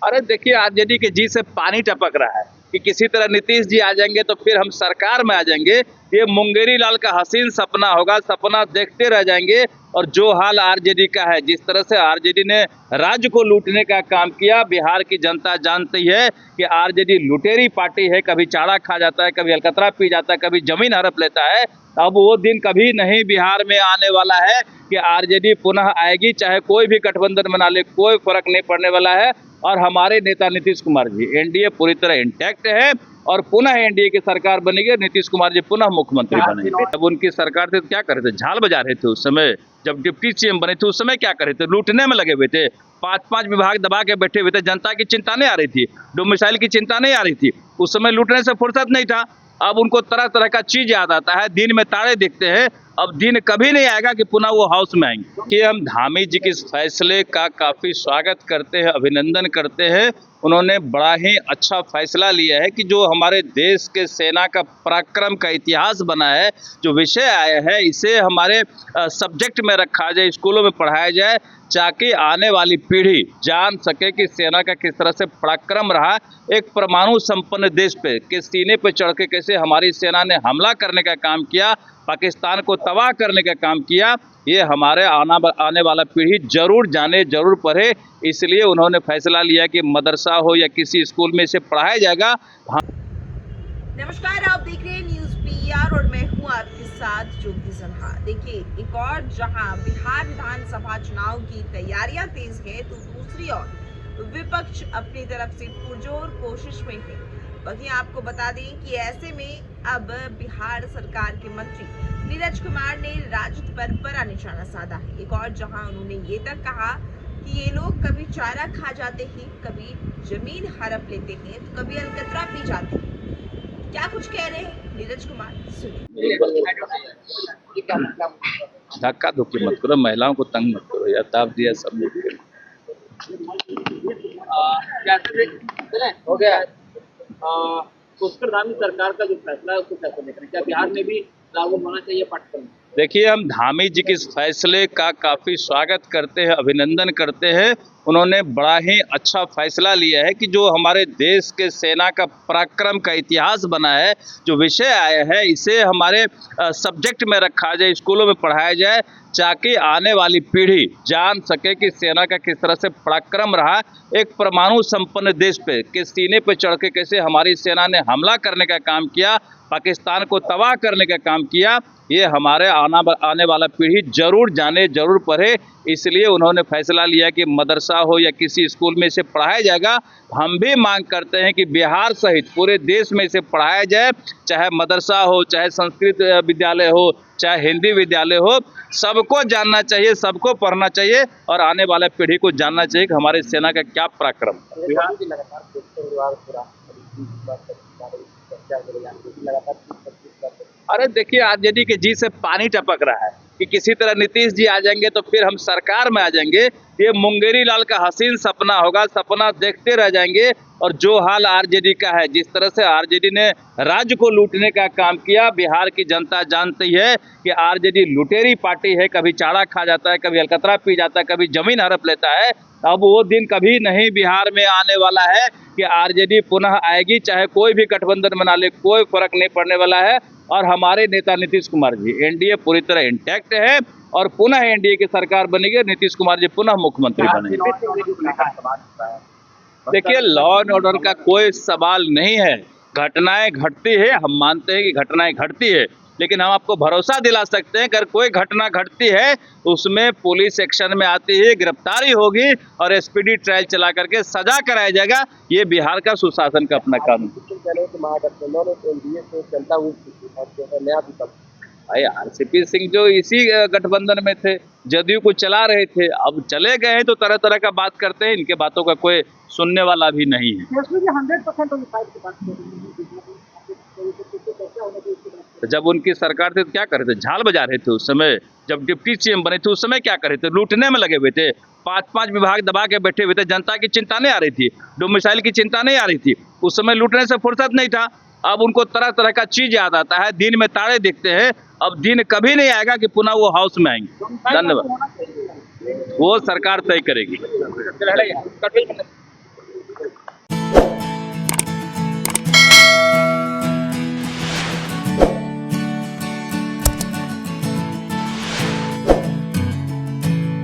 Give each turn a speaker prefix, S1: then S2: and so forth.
S1: अरे देखिए, आरजेडी के जी से पानी टपक रहा है कि किसी तरह नीतीश जी आ जाएंगे तो फिर हम सरकार में आ जाएंगे। ये मुंगेरी लाल का हसीन सपना होगा, सपना देखते रह जाएंगे। और जो हाल आरजेडी का है, जिस तरह से आरजेडी ने राज्य को लूटने का काम किया, बिहार की जनता जानती है कि आरजेडी लुटेरी पार्टी है। कभी चारा खा जाता है, कभी अलकतरा पी जाता है, कभी जमीन हड़प लेता है। अब वो दिन कभी नहीं बिहार में आने वाला है कि आरजेडी पुनः आएगी, चाहे कोई भी गठबंधन बना ले, कोई फर्क नहीं पड़ने वाला है। और हमारे नेता नीतीश कुमार जी, एनडीए पूरी तरह इंटैक्ट है और पुनः एनडीए की सरकार बनेगी। नीतीश कुमार जी पुनः मुख्यमंत्री बनेंगे। अब उनकी सरकार थे तो क्या कर रहे थे? झाल बजा रहे थे उस समय। जब डिप्टी सीएम बने थे उस समय क्या कर रहे थे? लूटने में लगे हुए थे। 5-5 विभाग दबा के बैठे हुए थे। जनता की चिंता नहीं आ रही थी, डोमिसाइल की चिंता नहीं आ रही थी। उस समय लूटने से फुर्सत नहीं था। अब उनको तरह तरह का चीज याद आता है, दिन में तारे दिखते हैं। अब दिन कभी नहीं आएगा कि पुनः वो हाउस में आएंगे। कि हम धामी जी के इस फैसले का काफी स्वागत करते हैं, अभिनंदन करते हैं। उन्होंने बड़ा ही अच्छा फैसला लिया है कि जो हमारे देश के सेना का पराक्रम का इतिहास बना है, जो विषय आया है, इसे हमारे सब्जेक्ट में रखा जाए, स्कूलों में पढ़ाया जाए, ताकि आने वाली पीढ़ी जान सके कि सेना का किस तरह से पराक्रम रहा। एक परमाणु संपन्न देश पे के सीने पे चढ़ के कैसे हमारी सेना ने हमला करने का काम किया, पाकिस्तान को तबाह करने का काम किया, ये हमारे आने वाला पीढ़ी जरूर जाने, जरूर पढ़े। इसलिए उन्होंने फैसला लिया कि मदरसा हो या किसी स्कूल में इसे पढ़ाया जाएगा।
S2: नमस्कार, आप देख रहे हैं न्यूज़ पीआर और मैं हूं आपके साथ ज्योति सिन्हा। देखिए, एक और जहां बिहार विधानसभा चुनाव की तैयारियां तेज है, तो दूसरी ओर विपक्ष अपनी तरफ से पुरजोर कोशिश में है। वहीं आपको बता दें कि ऐसे में अब बिहार सरकार के मंत्री नीरज कुमार ने राजद पर बड़ा निशाना साधा है। एक और जहां उन्होंने ये तक कहा कि ये लोग कभी चारा खा जाते हैं, कभी जमीन हड़प लेते हैं, तो कभी अलकतरा पी जाते हैं। क्या कुछ कह रहे हैं नीरज कुमार, सुनिए।
S1: धक्का धुक्की मत करो, महिलाओं को तंग मत करो, या ताप दिया सब लोग
S3: हो गया। पुष्कर धामी सरकार का जो फैसला है उसको कैसे देख रहे हैं? क्या बिहार में भी लागू होना चाहिए पाठ्यक्रम?
S1: देखिए, हम धामी जी के इस फैसले का काफी स्वागत करते हैं, अभिनंदन करते हैं। उन्होंने बड़ा ही अच्छा फैसला लिया है कि जो हमारे देश के सेना का पराक्रम का इतिहास बना है, जो विषय आया है, इसे हमारे सब्जेक्ट में रखा जाए, स्कूलों में पढ़ाया जाए, ताकि आने वाली पीढ़ी जान सके कि सेना का किस तरह से पराक्रम रहा। एक परमाणु संपन्न देश पे के सीने पे चढ़ के कैसे हमारी सेना ने हमला करने का काम किया, पाकिस्तान को तबाह करने का काम किया, ये हमारे आने वाला पीढ़ी जरूर जाने, जरूर पढ़े। इसलिए उन्होंने फैसला लिया कि मदरसा हो या किसी स्कूल में इसे पढ़ाया जाएगा। हम भी मांग करते हैं कि बिहार सहित पूरे देश में इसे पढ़ाया जाए, चाहे मदरसा हो, चाहे संस्कृत विद्यालय हो, चाहे हिंदी विद्यालय हो। सबको जानना चाहिए, सबको पढ़ना चाहिए और आने वाले पीढ़ी को जानना चाहिए कि हमारी सेना का क्या पराक्रम है।
S3: बिहार की लगातार
S1: अरे देखिए, आरजेडी के जी से पानी टपक रहा है कि किसी तरह नीतीश जी आ जाएंगे तो फिर हम सरकार में आ जाएंगे। ये मुंगेरी लाल का हसीन सपना होगा, सपना देखते रह जाएंगे। और जो हाल आरजेडी का है, जिस तरह से आरजेडी ने राज्य को लूटने का काम किया, बिहार की जनता जानती है कि आरजेडी लुटेरी पार्टी है। कभी चारा खा जाता है, कभी अलकतरा पी जाता है, कभी जमीन हड़प लेता है। अब वो दिन कभी नहीं बिहार में आने वाला है कि आरजेडी पुनः आएगी, चाहे कोई भी गठबंधन बना ले, कोई फर्क नहीं पड़ने वाला है। और हमारे नेता नीतीश कुमार जी, एनडीए पूरी तरह इंटैक्ट है और पुनः एनडीए की सरकार बनेगी। नीतीश कुमार जी पुनः मुख्यमंत्री बनेंगे। देखिए, लॉ एंड ऑर्डर का कोई सवाल नहीं है। घटनाएं घटती है, हम मानते हैं कि घटनाएं घटती है, लेकिन हम आपको भरोसा दिला सकते हैं अगर कोई घटना घटती है तो उसमें पुलिस एक्शन में आती है, गिरफ्तारी होगी और स्पीडी ट्रायल चला करके सजा कराया जाएगा। ये बिहार का सुशासन का अपना कानून। भाई, आरसीपी सिंह जो इसी गठबंधन में थे, जदयू को चला रहे थे, अब चले गए हैं तो तरह तरह का बात करते हैं। इनके बातों का कोई सुनने वाला भी नहीं है। तो जब उनकी सरकार थी तो क्या कर रहे थे? झाल बजा रहे थे उस समय। जब डिप्टी सीएम बने थे उस समय क्या कर रहे थे? लूटने में लगे हुए थे। 5-5 विभाग दबा के बैठे हुए थे। जनता की चिंता नहीं आ रही थी, डोमिसाइल की चिंता नहीं आ रही थी। उस समय लूटने से फुर्सत नहीं था। अब उनको तरह तरह का चीज याद आता है, दिन में तारे दिखते हैं। अब दिन कभी नहीं आएगा कि पुनः वो हाउस में आएंगे। धन्यवाद। वो सरकार तय करेगी।